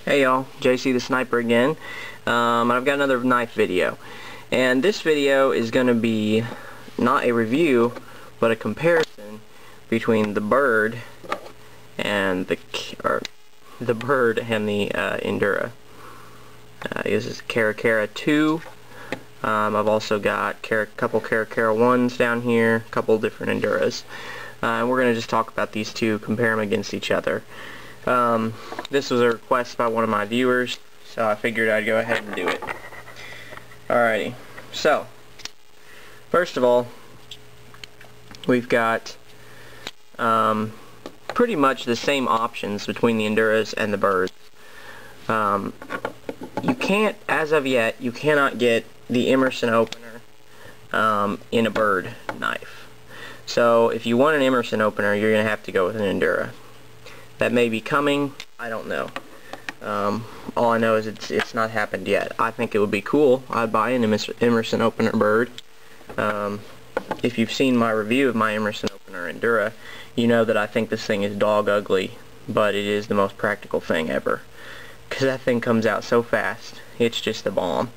Hey y'all, JC the Sniper again. I've got another knife video. And this video is going to be not a review, but a comparison between the Byrd and the Endura. This is Cara 2. I've also got a couple Cara 1s down here, a couple different Enduras. And we're going to just talk about these two, compare them against each other. This was a request by one of my viewers, so I figured I'd go ahead and do it. Alrighty, so first of all, we've got pretty much the same options between the Enduras and the Byrds. You can't, as of yet, you cannot get the Emerson opener in a Byrd knife. So if you want an Emerson opener, you're going to have to go with an Endura. That may be coming, I don't know. All I know is it's not happened yet. I think it would be cool. I'd buy an Emerson opener Byrd. If you've seen my review of my Emerson opener Endura, you know that I think this thing is dog ugly, but it is the most practical thing ever. Because that thing comes out so fast, it's just a bomb.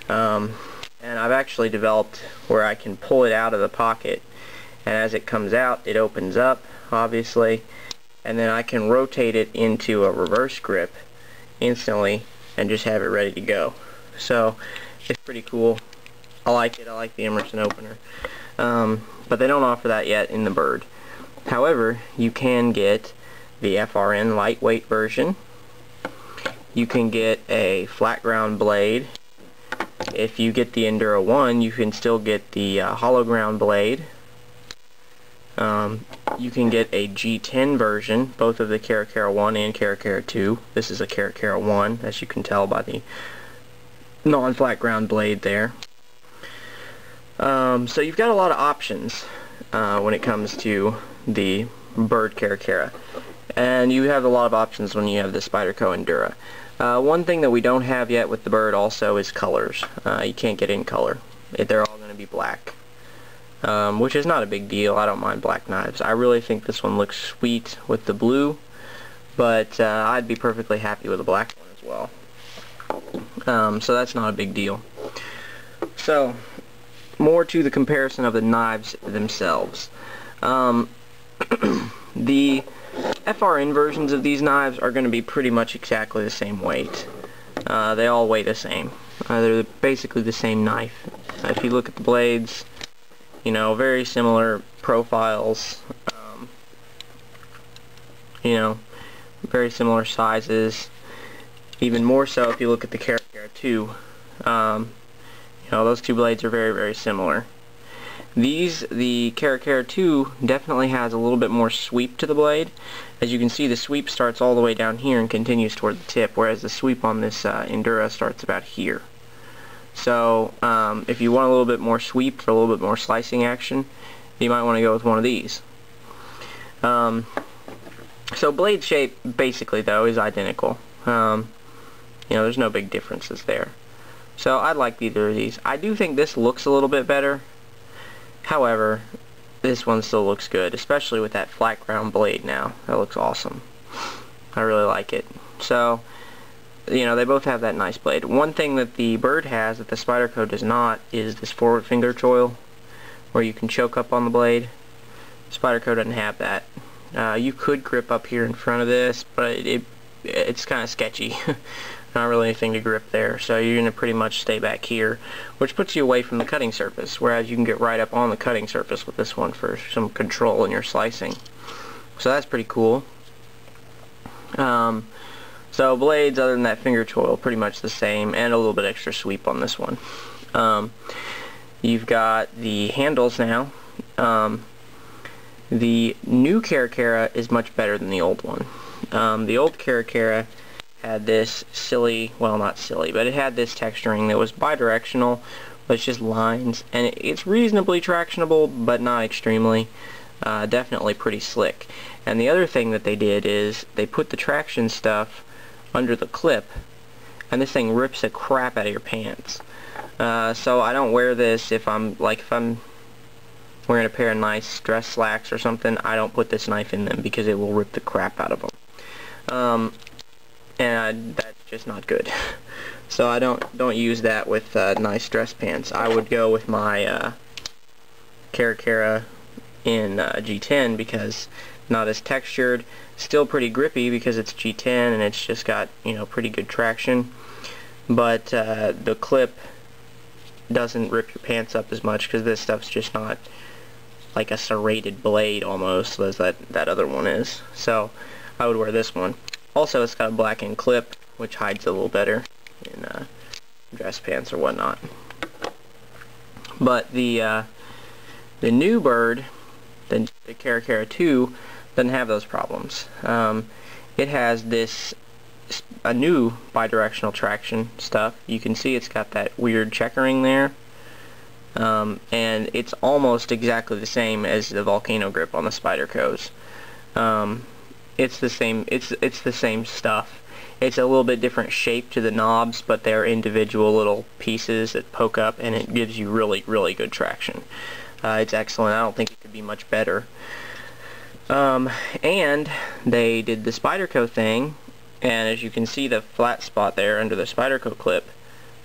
And I've actually developed where I can pull it out of the pocket, and as it comes out, it opens up, obviously, and then I can rotate it into a reverse grip instantly and just have it ready to go. So it's pretty cool. I like it. I like the Emerson opener. But they don't offer that yet in the Byrd. However, you can get the FRN lightweight version. You can get a flat ground blade. If you get the Endura 1, you can still get the hollow ground blade. You can get a G10 version, both of the Cara 1 and Cara 2. This is a Cara 1, as you can tell by the non-flat ground blade there. So you've got a lot of options when it comes to the Byrd Cara. And you have a lot of options when you have the Spyderco Endura. One thing that we don't have yet with the Byrd also is colors. You can't get in color. They're all going to be black. Which is not a big deal. I don't mind black knives. I really think this one looks sweet with the blue, but I'd be perfectly happy with a black one as well. So that's not a big deal. So, more to the comparison of the knives themselves. The FRN versions of these knives are going to be pretty much exactly the same weight. They all weigh the same. They're basically the same knife. If you look at the blades, you know, very similar profiles, you know, very similar sizes. Even more so if you look at the Cara 2. You know, those two blades are very, very similar. The Cara 2 definitely has a little bit more sweep to the blade. As you can see, the sweep starts all the way down here and continues toward the tip, whereas the sweep on this Endura starts about here. So, if you want a little bit more sweep for a little bit more slicing action, you might want to go with one of these. So blade shape, basically, though, is identical. You know, there's no big differences there. So, I like either of these. I do think this looks a little bit better. However, this one still looks good, especially with that flat ground blade now. That looks awesome. I really like it. So, you know, they both have that nice blade. One thing that the Byrd has that the Spyderco does not is this forward finger choil, where you can choke up on the blade. Spyderco doesn't have that. You could grip up here in front of this, but it's kind of sketchy. Not really anything to grip there, so you're going to pretty much stay back here, which puts you away from the cutting surface, whereas you can get right up on the cutting surface with this one for some control in your slicing. So that's pretty cool. So blades, other than that finger choil, pretty much the same, and a little bit extra sweep on this one. You've got the handles now. The new Cara is much better than the old one. The old Cara had this silly, well, not silly, but it had this texturing that was bidirectional, but it's just lines, and it's reasonably tractionable, but not extremely. Definitely pretty slick. And the other thing that they did is they put the traction stuff under the clip, and this thing rips the crap out of your pants. So I don't wear this if I'm wearing a pair of nice dress slacks or something. I don't put this knife in them because it will rip the crap out of them. and that's just not good. So I don't use that with nice dress pants. I would go with my Cara in G10 because not as textured, still pretty grippy because it's G10 and it's just got, you know, pretty good traction, but the clip doesn't rip your pants up as much because this stuff's just not like a serrated blade almost as that other one is. So I would wear this one. Also, it's got a blackened clip which hides a little better in dress pants or whatnot. But the new Byrd, the Cara 2, doesn't have those problems. It has a new bidirectional traction stuff. You can see it's got that weird checkering there, and it's almost exactly the same as the Volcano grip on the Spydercos. It's the same. It's the same stuff. It's a little bit different shape to the knobs, but they're individual little pieces that poke up, and it gives you really, really good traction. It's excellent. I don't think it could be much better. And they did the Spyderco thing, and as you can see the flat spot there under the Spyderco clip,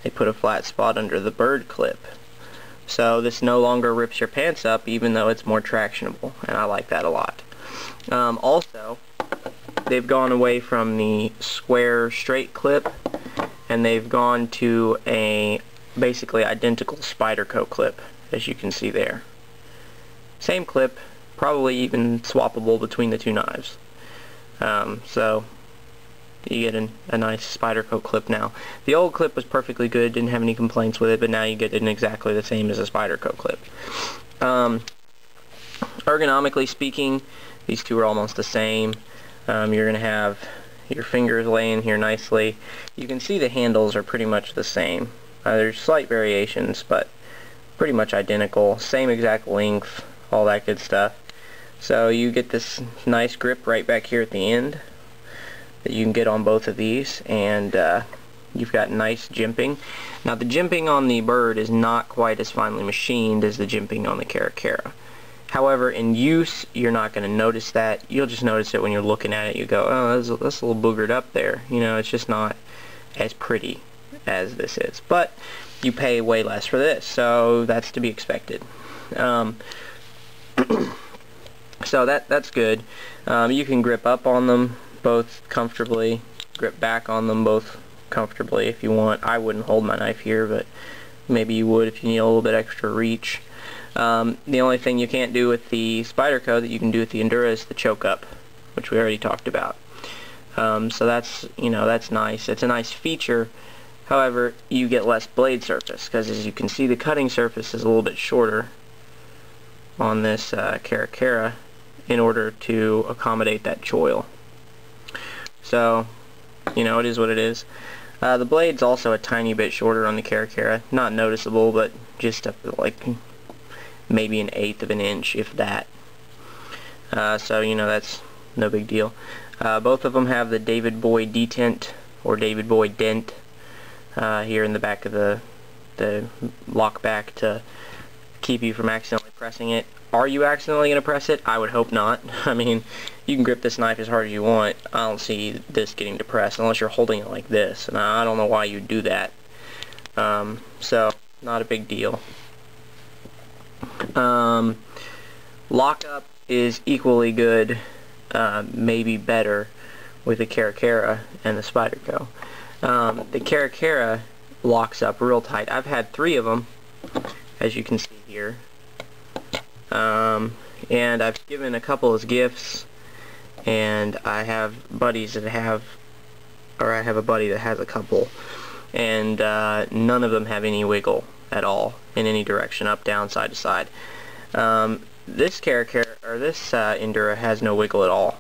they put a flat spot under the Byrd clip. So this no longer rips your pants up, even though it's more tractionable, and I like that a lot. Also, they've gone away from the square straight clip, and they've gone to a basically identical Spyderco clip, as you can see there. Same clip, probably even swappable between the two knives. So you get a nice Spyderco clip now. The old clip was perfectly good, didn't have any complaints with it, but now you get it in exactly the same as a Spyderco clip. Ergonomically speaking, these two are almost the same. You're going to have your fingers laying here nicely. You can see the handles are pretty much the same. There's slight variations, but pretty much identical. Same exact length, all that good stuff. So you get this nice grip right back here at the end that you can get on both of these, and you've got nice jimping. Now the jimping on the Byrd is not quite as finely machined as the jimping on the Cara. However, in use, you're not going to notice that. You'll just notice it when you're looking at it. You go, oh, that's a little boogered up there. You know, it's just not as pretty as this is. But you pay way less for this, so that's to be expected. So that's good. You can grip up on them both comfortably, grip back on them both comfortably if you want. I wouldn't hold my knife here, but maybe you would if you need a little bit extra reach. The only thing you can't do with the Spyderco that you can do with the Endura is the choke up, which we already talked about. So that's, you know, that's nice. It's a nice feature. However, you get less blade surface because, as you can see, the cutting surface is a little bit shorter on this Cara in order to accommodate that choil. So, you know, it is what it is. The blade's also a tiny bit shorter on the Cara. Not noticeable, but just like maybe 1/8 of an inch, if that. So, you know, that's no big deal. Both of them have the David Boy detent, or David Boy dent, here in the back of the lock back to keep you from accidentally pressing it. Are you accidentally going to press it? I would hope not. I mean, you can grip this knife as hard as you want. I don't see this getting depressed unless you're holding it like this, and I don't know why you'd do that. So, not a big deal. Lockup is equally good, maybe better, with the Cara and the Spyderco. The Cara locks up real tight. I've had 3 of them, as you can see here, and I've given a couple as gifts, and I have buddies that have, or I have a buddy that has a couple, and none of them have any wiggle at all in any direction, up, down, side to side. This Cara, or this Endura, has no wiggle at all.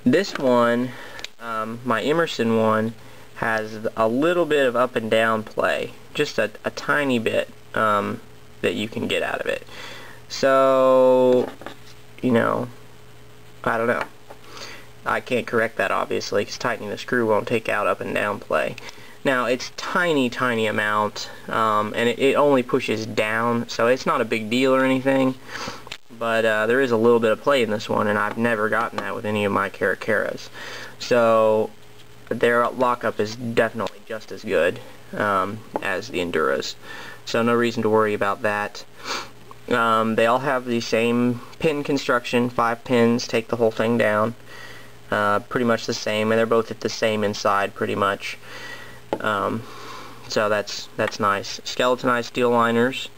This one, my Emerson one, has a little bit of up and down play, just a tiny bit that you can get out of it. So, you know, I don't know. I can't correct that, obviously, because tightening the screw won't take out up and down play. Now, it's tiny amount, and it only pushes down, so it's not a big deal or anything, but there is a little bit of play in this one, and I've never gotten that with any of my Caras. So, but their lockup is definitely just as good as the Enduras. So no reason to worry about that. They all have the same pin construction, 5 pins, take the whole thing down. Pretty much the same, and they're both at the same inside pretty much. So that's nice. Skeletonized steel liners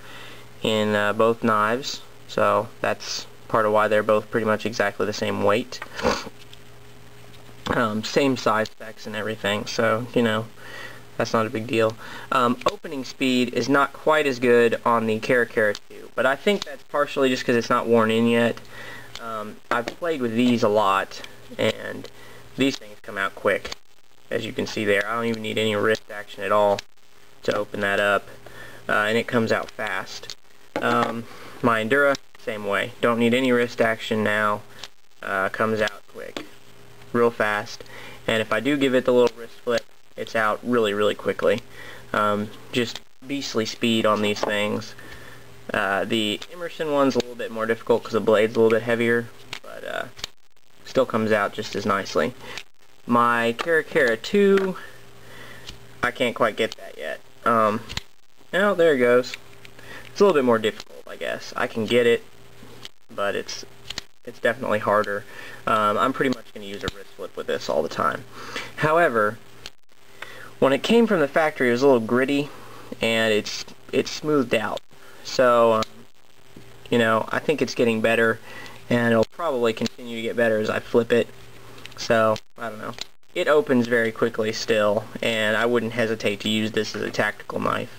in both knives, so that's part of why they're both pretty much exactly the same weight. Same size specs and everything, so you know, that's not a big deal. Opening speed is not quite as good on the Cara 2, but I think that's partially just because it's not worn in yet. I've played with these a lot, and these things come out quick, as you can see there. I don't even need any wrist action at all to open that up, and it comes out fast. My Endura, same way. Don't need any wrist action now. Comes out quick, real fast, and if I do give it the little wrist flip, it's out really, really quickly. Just beastly speed on these things. The Emerson one's a little bit more difficult because the blade's a little bit heavier, but still comes out just as nicely. My Cara 2, I can't quite get that yet. Oh, there it goes. It's a little bit more difficult, I guess. I can get it, but it's definitely harder. I'm pretty much going to use a wrist flip with this all the time. However, when it came from the factory, it was a little gritty, and it's smoothed out. So, you know, I think it's getting better, and it'll probably continue to get better as I flip it. So, I don't know. It opens very quickly still, and I wouldn't hesitate to use this as a tactical knife.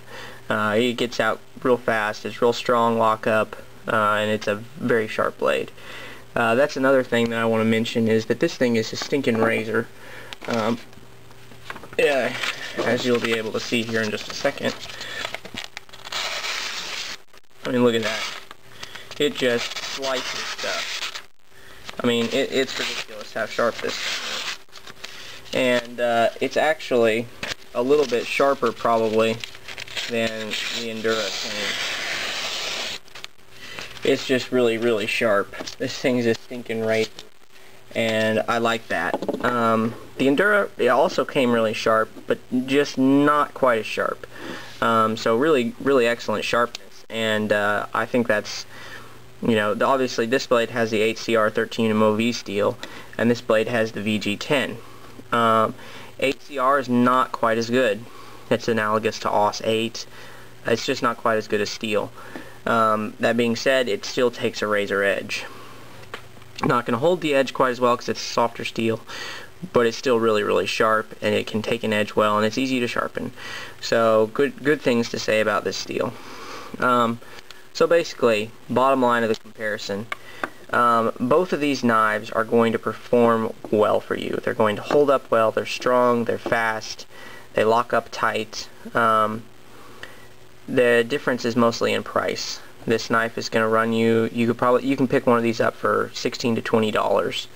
It gets out real fast, it's real strong lockup, and it's a very sharp blade. That's another thing that I want to mention, is that this thing is a stinking razor. Yeah, as you'll be able to see here in just a second. I mean, look at that. It just slices stuff. I mean, it's ridiculous how sharp this thing is. And it's actually a little bit sharper probably than the Endura thing. It's just really, really sharp. This thing's a stinking razor, and I like that. The Endura, it also came really sharp, but just not quite as sharp. So really, really excellent sharpness, and I think that's, you know, obviously this blade has the HCR13 MOV steel, and this blade has the VG10. HCR is not quite as good. It's analogous to AUS 8. It's just not quite as good as steel. That being said, it still takes a razor edge. Not going to hold the edge quite as well because it's softer steel, but it's still really, really sharp, and it can take an edge well, and it's easy to sharpen. So good things to say about this steel. So basically, bottom line of the comparison, both of these knives are going to perform well for you. They're going to hold up well, they're strong, they're fast, they lock up tight. The difference is mostly in price. This knife is going to run you, you can pick one of these up for $16 to $20.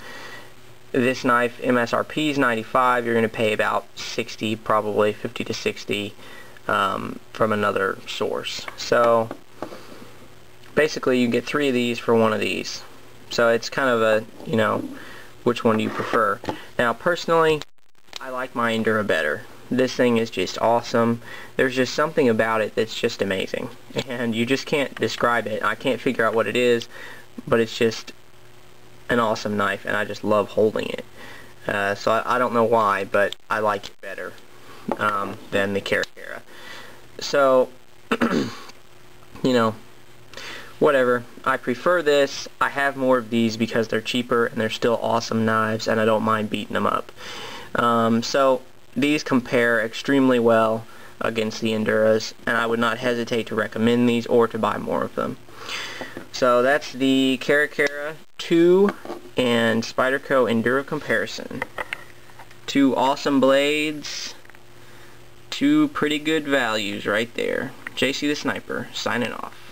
This knife, MSRP is $95, you're going to pay about $60, probably $50 to $60 from another source. So basically you get 3 of these for 1 of these. So it's kind of a, you know, which one do you prefer? Now personally, I like my Endura better. This thing is just awesome. There's just something about it that's just amazing, and you just can't describe it. I can't figure out what it is, but it's just an awesome knife, and I just love holding it. So I don't know why, but I like it better than the Cara. So, you know, whatever. I prefer this. I have more of these because they're cheaper and they're still awesome knives, and I don't mind beating them up. So these compare extremely well against the Enduras, and I would not hesitate to recommend these or to buy more of them. So that's the Cara 2 and Spyderco Endura comparison. 2 awesome blades, 2 pretty good values right there. JC the Sniper, signing off.